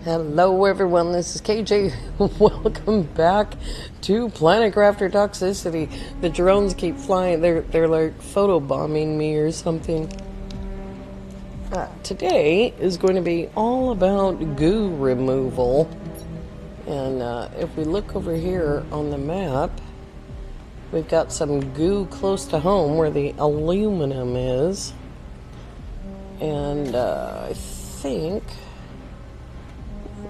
Hello everyone, this is KJ. Welcome back to Planet Crafter Toxicity. The drones keep flying. They're like photobombing me or something. Today is going to be all about goo removal. And if we look over here on the map, we've got some goo close to home where the aluminum is. And I think...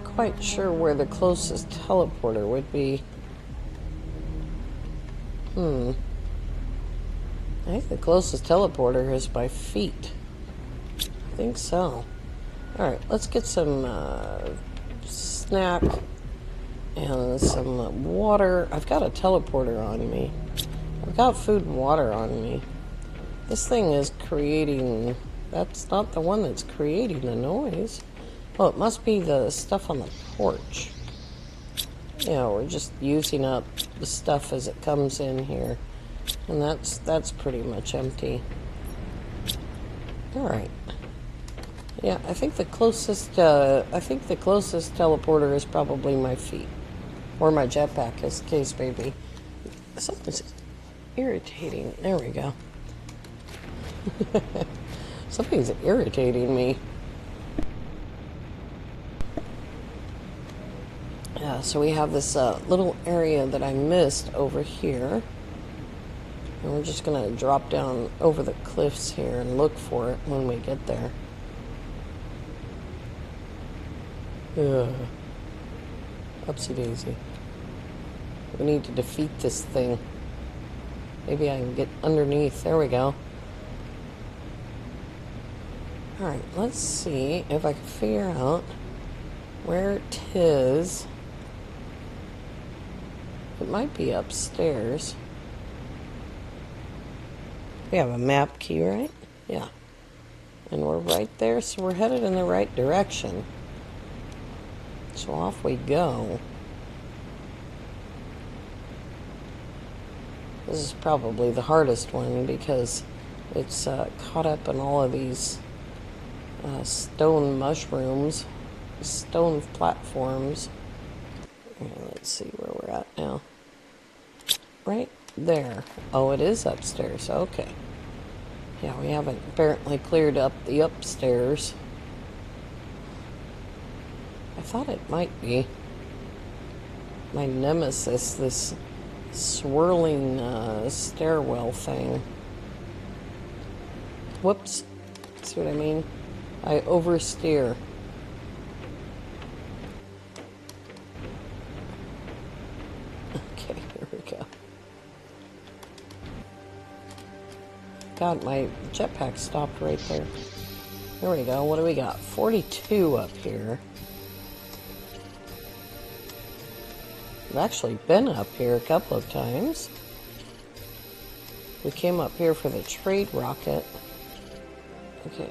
quite sure where the closest teleporter would be. I think the closest teleporter is by feet. I think so. Alright, let's get some snack and some water. I've got a teleporter on me. I've got food and water on me. This thing is creating... That's not the one that's creating the noise. Oh, it must be the stuff on the porch. Yeah, we're just using up the stuff as it comes in here. And that's pretty much empty. Alright. Yeah, I think the closest teleporter is probably my feet. Or my jetpack, as the case may be. Something's irritating. There we go. Something's irritating me. Yeah, so we have this little area that I missed over here. And we're just going to drop down over the cliffs here and look for it when we get there. Upsy daisy. We need to defeat this thing. Maybe I can get underneath. There we go. Alright, let's see if I can figure out where it is. It might be upstairs. We have a map key, right? Yeah. And we're right there, so we're headed in the right direction. So off we go. This is probably the hardest one because it's caught up in all of these stone mushrooms, stone platforms. Let's see where we're at now. Right there. Oh, it is upstairs. Okay. Yeah, we haven't apparently cleared up the upstairs. I thought it might be my nemesis, this swirling stairwell thing. Whoops. See what I mean? I oversteer. God, my jetpack stopped right there. There we go. What do we got? 42 up here. I've actually been up here a couple of times. We came up here for the trade rocket. Okay.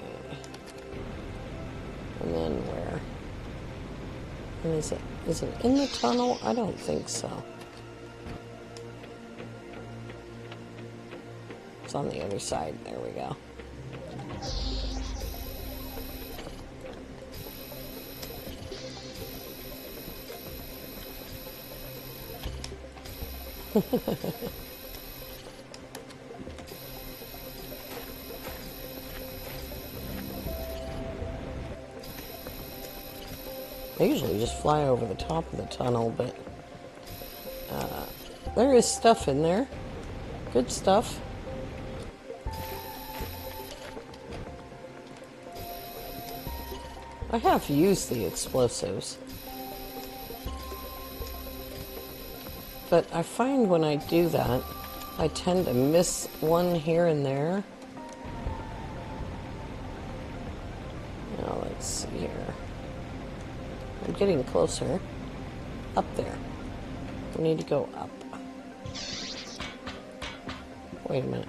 And then where? And is it in the tunnel? I don't think so. It's on the other side. There we go. I usually just fly over the top of the tunnel, but there is stuff in there. Good stuff. I have used the explosives, but I find when I do that, I tend to miss one here and there. Now let's see here. I'm getting closer. Up there. We need to go up. Wait a minute.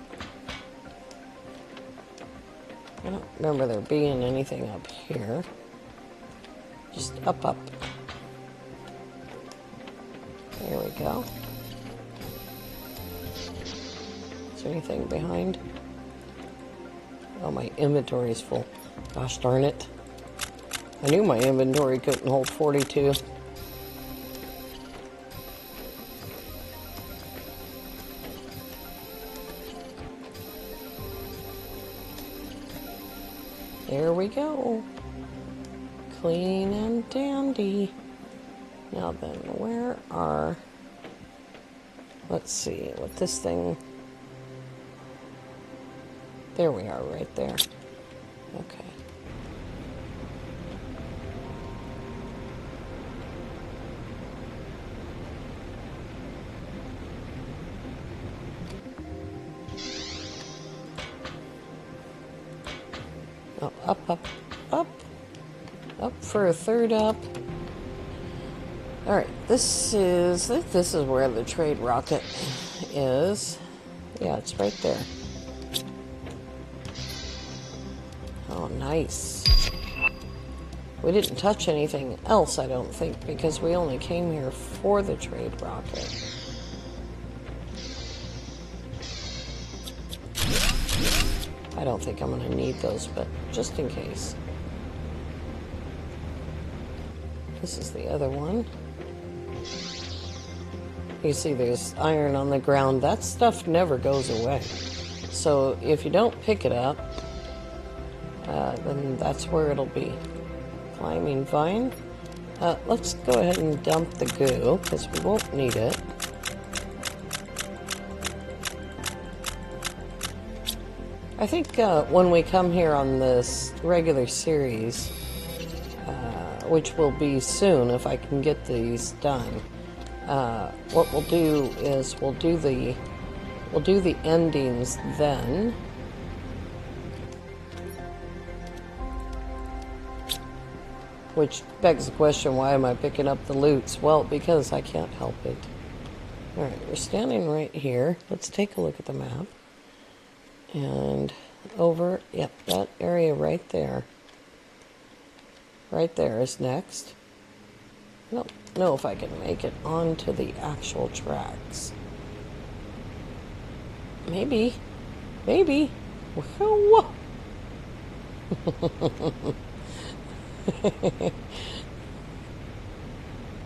I don't remember there being anything up here. Just up. There we go. Is there anything behind? Oh, my inventory is full. Gosh darn it. I knew my inventory couldn't hold 42. There we go. Clean and dandy. Now then, where are... Let's see what this thing... There we are, right there. Okay. Oh, up, up, up. Up for a third up. Alright, this is where the trade rocket is. Yeah, it's right there. Oh, nice. We didn't touch anything else, I don't think, because we only came here for the trade rocket. I don't think I'm going to need those, but just in case. This is the other one. You see there's iron on the ground. That stuff never goes away. So if you don't pick it up, then that's where it'll be. Climbing vine. Let's go ahead and dump the goo, because we won't need it. I think when we come here on this regular series, which will be soon if I can get these done, what we'll do is we'll do the endings then. Which begs the question, why am I picking up the loots? Well, because I can't help it. Alright, we're standing right here. Let's take a look at the map. And over, yep, that area right there. Right there is next. I don't know if I can make it onto the actual tracks. Maybe. Maybe. Whoa.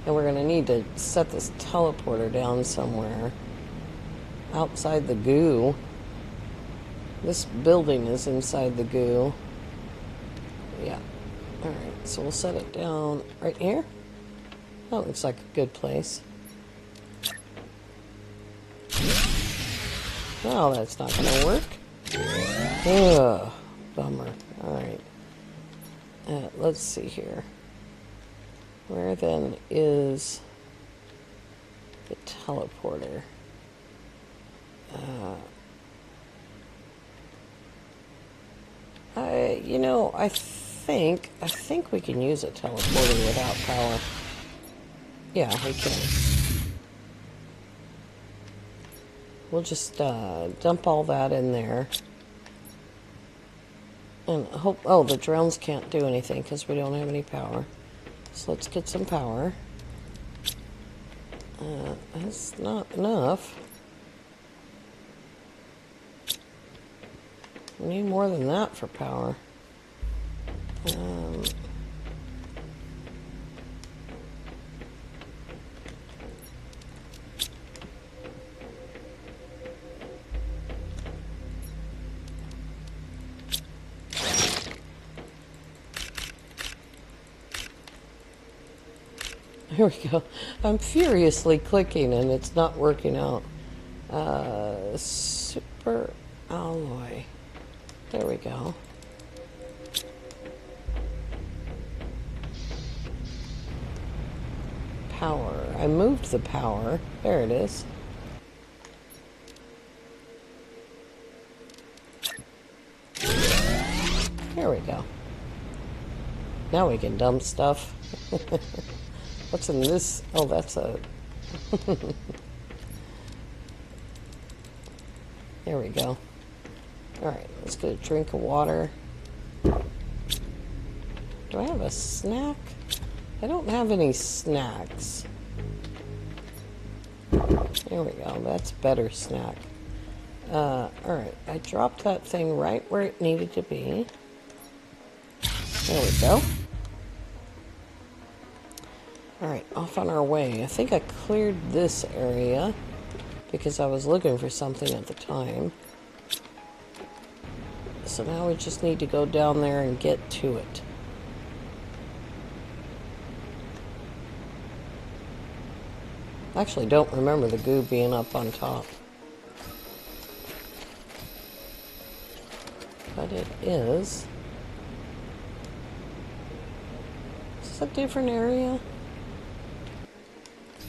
And we're going to need to set this teleporter down somewhere. Outside the goo. This building is inside the goo. Yeah. Alright, so we'll set it down right here. That looks like a good place. Oh, that's not going to work. Ugh, bummer. Alright. Let's see here. Where then is the teleporter? You know, I think we can use a teleporter without power. Yeah, we can. We'll just dump all that in there. And hope... Oh, the drones can't do anything because we don't have any power. So let's get some power. That's not enough. We need more than that for power. Here we go. I'm furiously clicking and it's not working out. Super alloy. There we go. Power. I moved the power. There it is. There we go. Now we can dump stuff. What's in this? Oh, that's a... There we go. Alright, let's get a drink of water. Do I have a snack? I don't have any snacks. There we go. That's better snack. Alright, I dropped that thing right where it needed to be. There we go. Alright, off on our way. I think I cleared this area because I was looking for something at the time. So now we just need to go down there and get to it. I actually don't remember the goo being up on top. But it is. Is this a different area?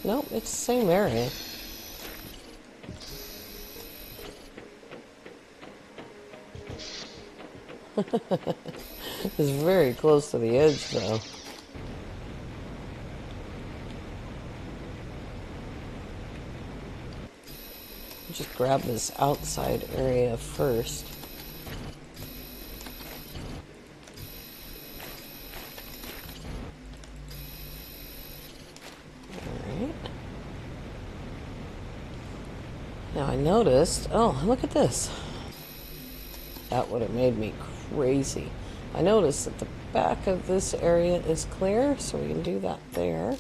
Nope, it's the same area. It's very close to the edge, though. Just grab this outside area first. Alright. Now I noticed, oh, look at this. That would have made me crazy. I noticed that the back of this area is clear, so we can do that there.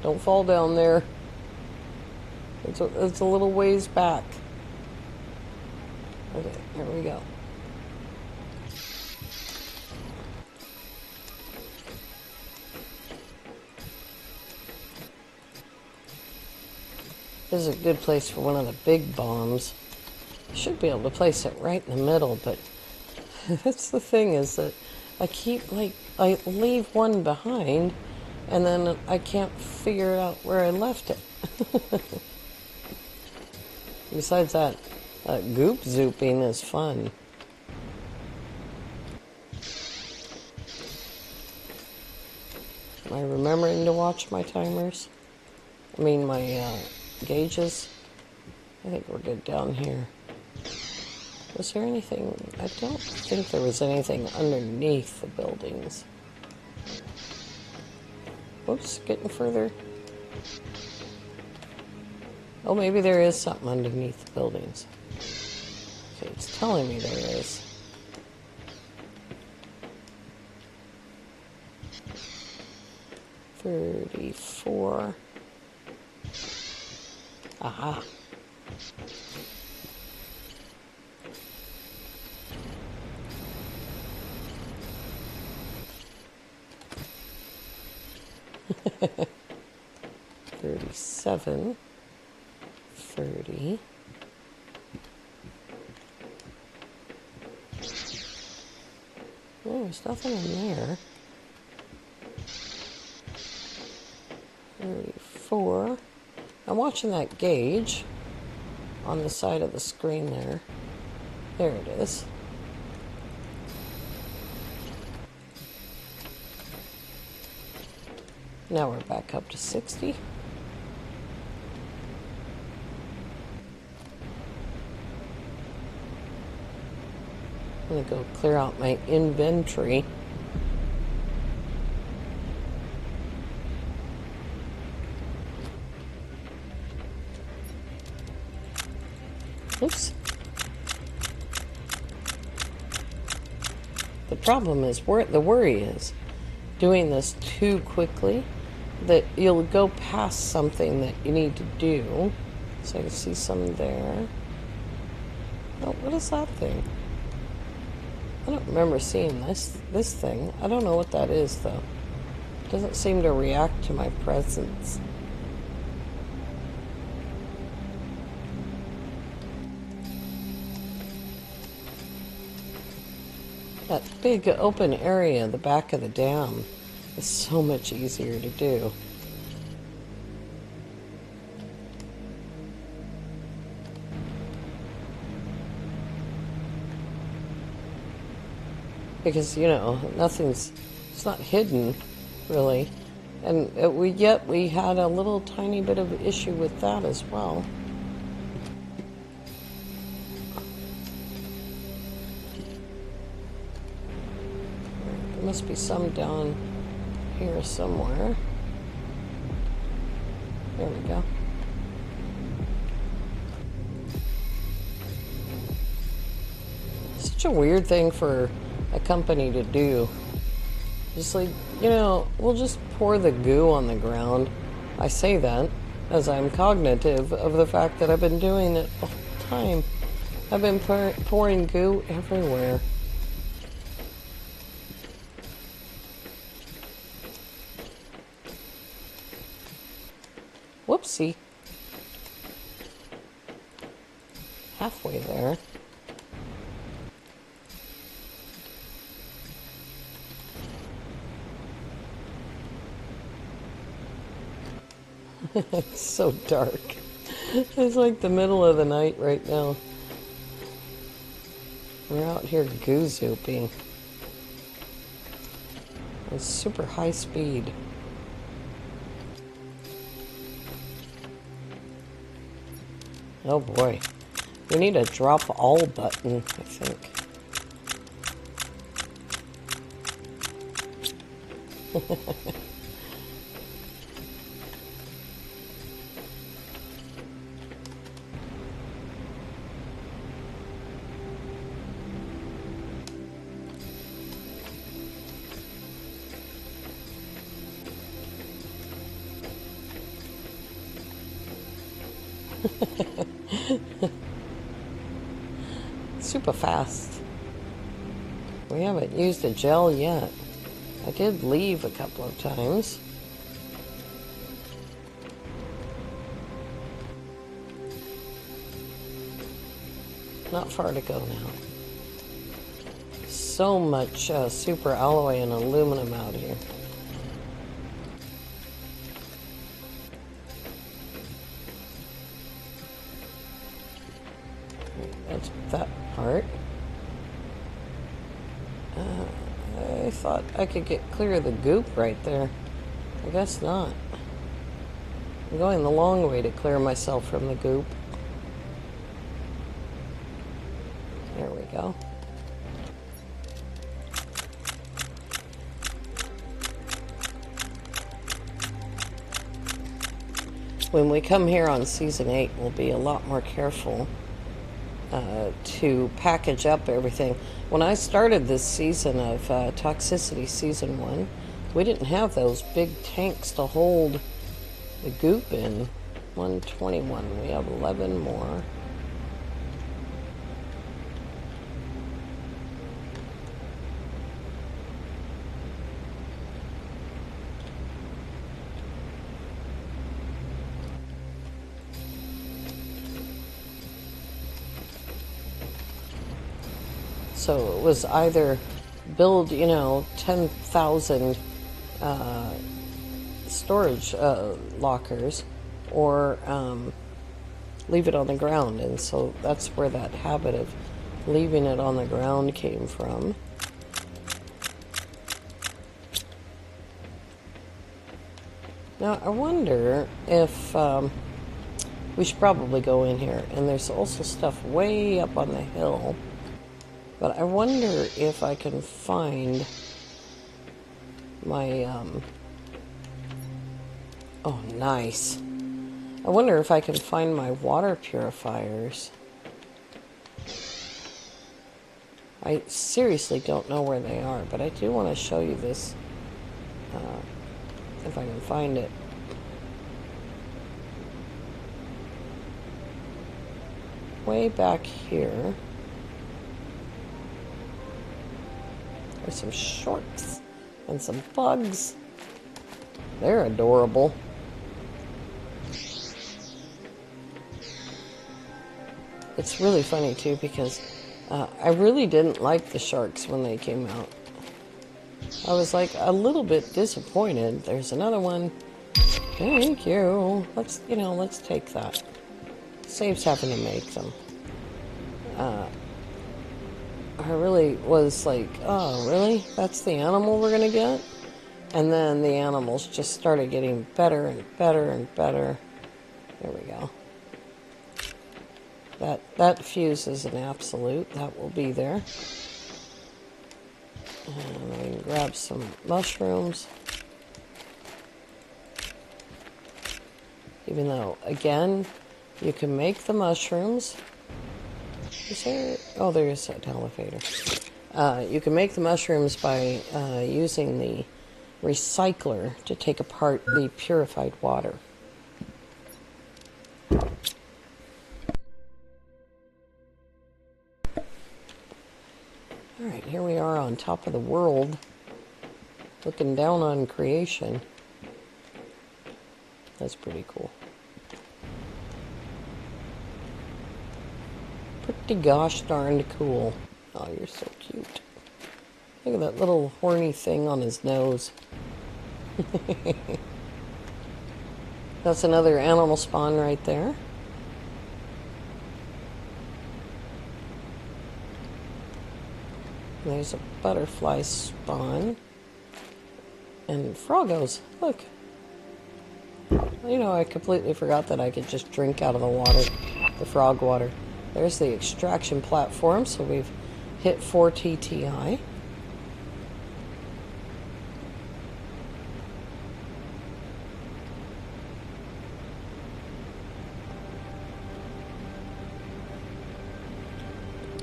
Don't fall down there. It's a little ways back. Okay, here we go. This is a good place for one of the big bombs. I should be able to place it right in the middle, but that's the thing, is that I keep, like, I leave one behind, and then I can't figure out where I left it. Besides that, goop zooping is fun. Am I remembering to watch my timers? I mean, my gauges? I think we're good down here. Was there anything? I don't think there was anything underneath the buildings. Whoops, getting further. Oh, maybe there is something underneath the buildings. Okay, it's telling me there is. $34. Aha. $37. 30. Oh, there's nothing in there. 34. I'm watching that gauge on the side of the screen there. There it is. Now we're back up to 60. I'm going to go clear out my inventory. Oops. The problem is, the worry is doing this too quickly, that you'll go past something that you need to do. So I can see some there. Oh, what is that thing? I don't remember seeing this thing. I don't know what that is, though. It doesn't seem to react to my presence. That big open area, the back of the dam, is so much easier to do. Because, you know, it's not hidden, really. And we had a little tiny bit of issue with that as well. There must be some down here somewhere. There we go. Such a weird thing for a company to do. Just like, we'll just pour the goo on the ground. I say that as I'm cognitive of the fact that I've been doing it all the time. I've been pouring goo everywhere. Whoopsie. Halfway there. It's so dark. It's like the middle of the night right now. We're out here goo-zooping. It's super high speed. Oh boy. We need a drop all button, I think. Super fast. We haven't used a gel yet. I did leave a couple of times. Not far to go now. So much super alloy and aluminum out here. That's that part. I thought I could get clear of the goop right there. I guess not. I'm going the long way to clear myself from the goop. There we go. When we come here on Season 8, we'll be a lot more careful to package up everything. When I started this season of Toxicity Season 1, we didn't have those big tanks to hold the goop in. 121. We have 11 more. So it was either build, 10,000 storage lockers or leave it on the ground. And so that's where that habit of leaving it on the ground came from. Now, I wonder if we should probably go in here. And there's also stuff way up on the hill. But I wonder if I can find my, oh, nice. I wonder if I can find my water purifiers. I seriously don't know where they are, but I do want to show you this, if I can find it. Way back here. There's some sharks and some bugs. They're adorable. It's really funny too because I really didn't like the sharks when they came out. I was like a little bit disappointed. There's another one. Thank you. Let's take that. Saves having to make them. I really was like, oh, really? That's the animal we're going to get? And then the animals just started getting better and better and better. There we go. That fuse is an absolute. That will be there. And we can grab some mushrooms. Even though, again, you can make the mushrooms Is there... Oh, there is an elevator. You can make the mushrooms by using the recycler to take apart the purified water. Alright, here we are on top of the world, looking down on creation. That's pretty cool. Pretty gosh darned cool. Oh, you're so cute. Look at that little horny thing on his nose. That's another animal spawn right there. There's a butterfly spawn. And froggos. Look. You know, I completely forgot that I could just drink out of the water. The frog water. There's the extraction platform, so we've hit 4 TTI.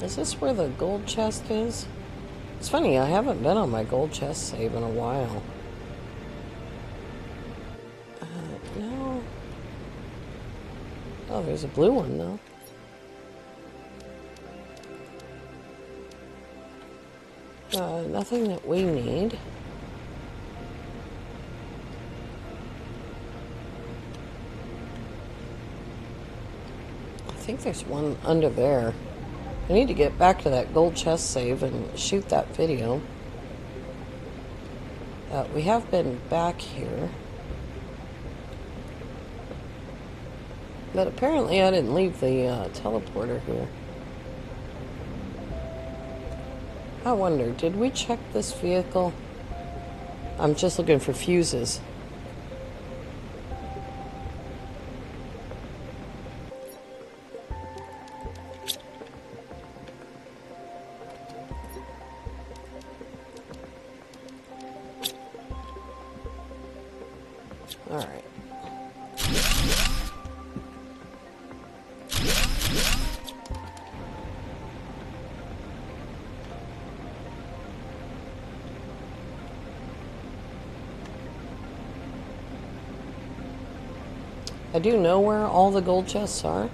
Is this where the gold chest is? It's funny, I haven't been on my gold chest save in a while. No. Oh, there's a blue one, though. Nothing that we need. I think there's one under there. I need to get back to that gold chest save and shoot that video. We have been back here. But apparently I didn't leave the teleporter here. I wonder, did we check this vehicle? I'm just looking for fuses. All right. I do know where all the gold chests are.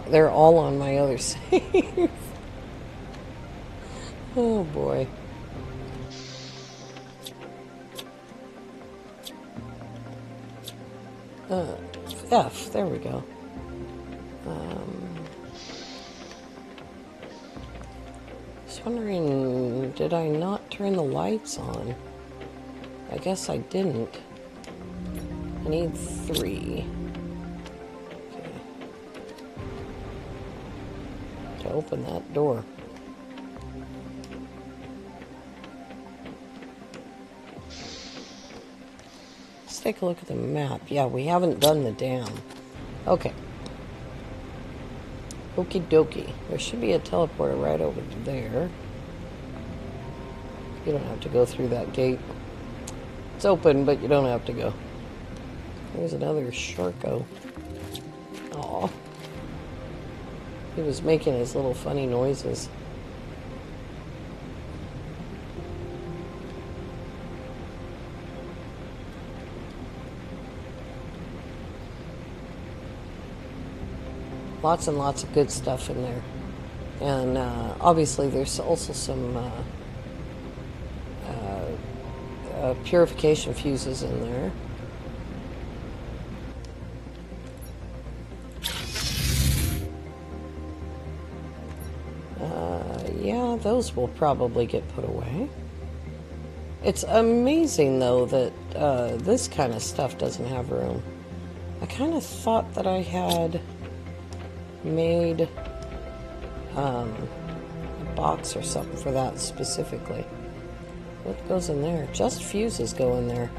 They're all on my other save. Oh boy. F, there we go. Just wondering, did I not turn the lights on? I guess I didn't. I need 3. Okay. To open that door. Let's take a look at the map. Yeah, we haven't done the dam. Okay. Okie dokie. There should be a teleporter right over there. You don't have to go through that gate. It's open, but you don't have to go. There's another Sharko. Aw. He was making his little funny noises. Lots and lots of good stuff in there. And obviously there's also some purification fuses in there. Yeah, those will probably get put away. It's amazing, though, that this kind of stuff doesn't have room. I kind of thought that I had made a box or something for that specifically. What goes in there? Just fuses go in there.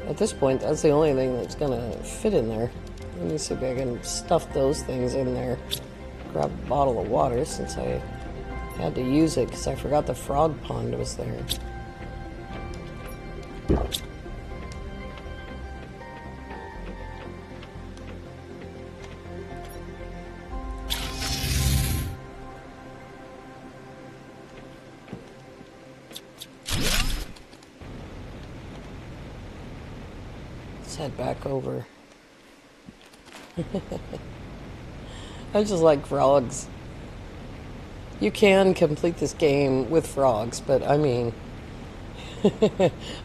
At this point, that's the only thing that's gonna fit in there. Let me see if I can stuff those things in there. Grab a bottle of water since I had to use it because I forgot the frog pond was there. head back over. I just like frogs. You can complete this game with frogs, but I mean,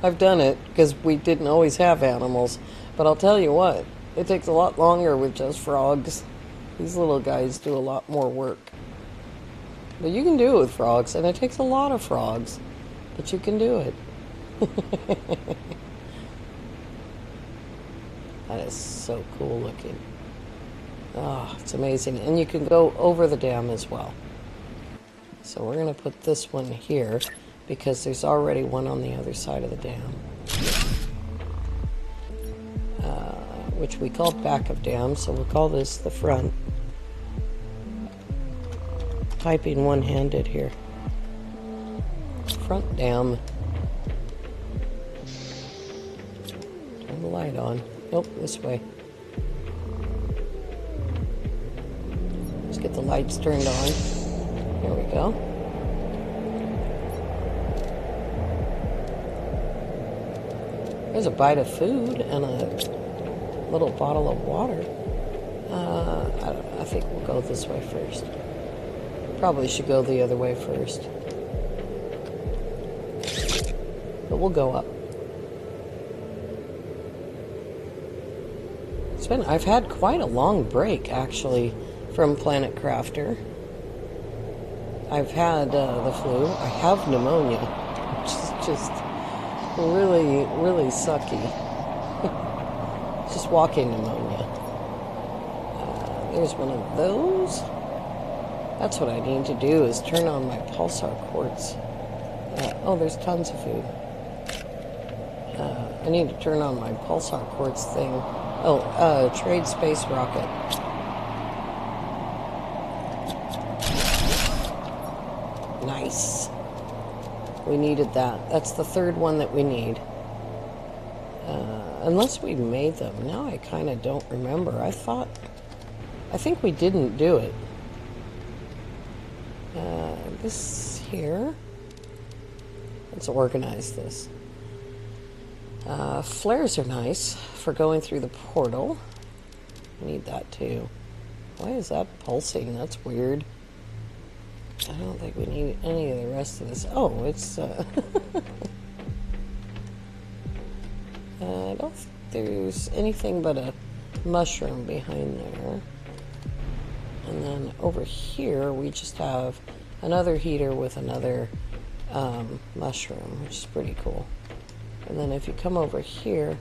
I've done it because we didn't always have animals. But I'll tell you what, it takes a lot longer with just frogs. These little guys do a lot more work. But you can do it with frogs, and it takes a lot of frogs, but you can do it. That is so cool looking. Oh, it's amazing. And you can go over the dam as well. So we're going to put this one here because there's already one on the other side of the dam. Which we called back of dam, so we'll call this the front. Typing one-handed here. Front dam. Turn the light on. Nope, this way. Let's get the lights turned on. There we go. There's a bite of food and a little bottle of water. I don't know. I think we'll go this way first. Probably should go the other way first. But we'll go up. I've had quite a long break, actually, from Planet Crafter. I've had the flu. I have pneumonia, which is just really, really sucky. Just walking pneumonia. There's one of those. That's what I need to do, is turn on my pulsar quartz. Oh, there's tons of food. I need to turn on my pulsar quartz thing. Oh, trade space rocket. Nice. We needed that. That's the third one that we need. Unless we made them. Now I kind of don't remember. I think we didn't do it. This here. Let's organize this. Flares are nice for going through the portal. I need that too. Why is that pulsing? That's weird. I don't think we need any of the rest of this. Oh, it's... I don't think there's anything but a mushroom behind there. And then over here we just have another heater with another mushroom, which is pretty cool. And then if you come over here,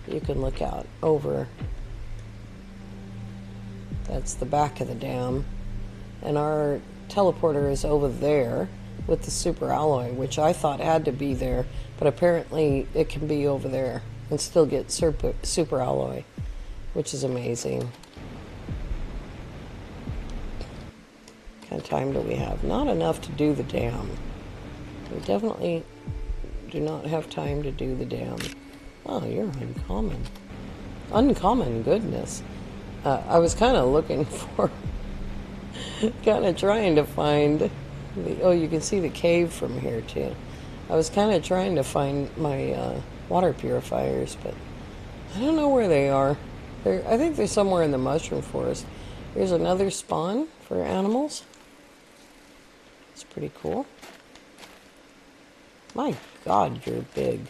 you can look out over. That's the back of the dam. And our teleporter is over there with the super alloy, which I thought had to be there, but apparently it can be over there and still get super alloy, which is amazing. What kind of time do we have? Not enough to do the dam. We definitely do not have time to do the dam. Oh, you're uncommon. Uncommon, goodness. I was kind of looking for, kind of trying to find, oh, you can see the cave from here too. I was kind of trying to find my water purifiers, but I don't know where they are. I think they're somewhere in the mushroom forest. Here's another spawn for animals. It's pretty cool. My God, you're big.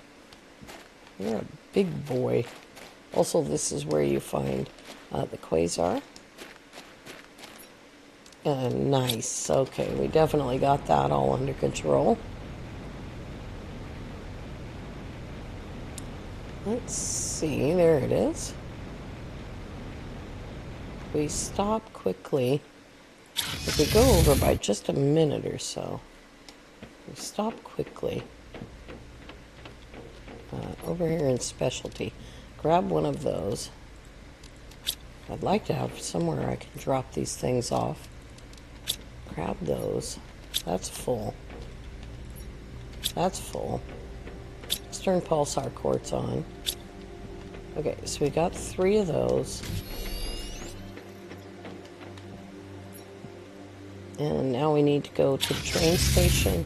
You're a big boy. Also, this is where you find the quasar. Nice. Okay, we definitely got that all under control. Let's see. There it is. We stop quickly. If we go over by just a minute or so, we stop quickly. Over here in specialty, grab one of those. I'd like to have somewhere I can drop these things off. Grab those. That's full. That's full. Let's turn pulsar quartz on. Okay, so we got 3 of those. And now we need to go to the train station.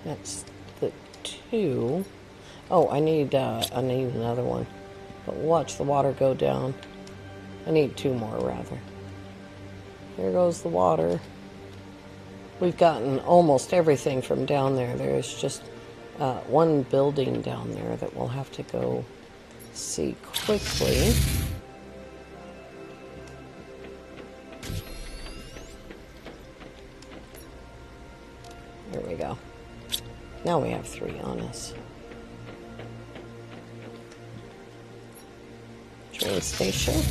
That's the 2. Oh, I need another one. But watch the water go down. I need 2 more, rather. Here goes the water. We've gotten almost everything from down there. There's just one building down there that we'll have to go see quickly. There we go. Now we have 3 on us. Train station.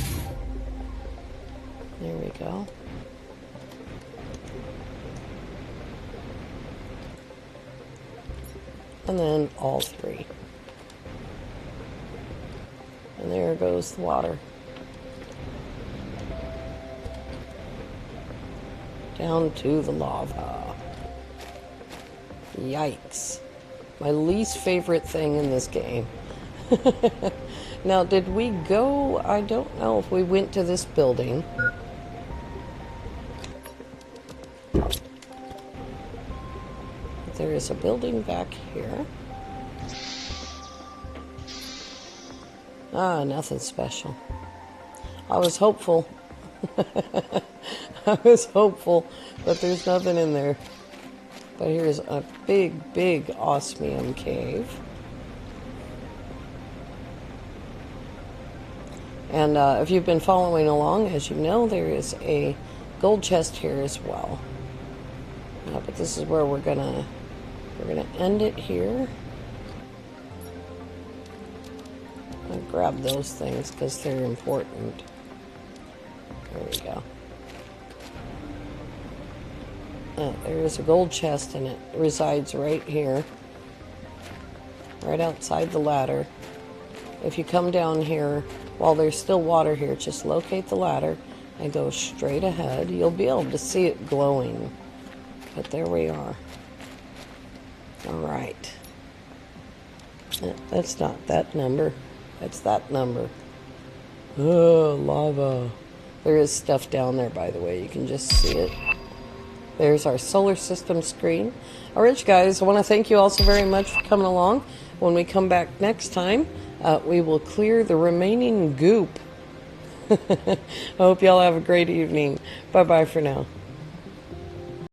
There we go. And then all 3. And there goes the water. Down to the lava. Yikes. My least favorite thing in this game. Now, did we go? I don't know if we went to this building. There is a building back here. Ah, nothing special. I was hopeful. I was hopeful, but there's nothing in there. But here's a big, big osmium cave. And if you've been following along, as you know, there is a gold chest here as well. But this is where we're gonna end it here. I'll grab those things because they're important. There we go. There is a gold chest and it resides right here. Right outside the ladder. If you come down here, while there's still water here, just locate the ladder and go straight ahead. You'll be able to see it glowing. But there we are. Alright. That's not that number. That's that number. Oh, lava. There is stuff down there, by the way. You can just see it. There's our solar system screen. Alright, guys, I want to thank you all so very much for coming along. When we come back next time, we will clear the remaining goop. I hope y'all have a great evening. Bye-bye for now.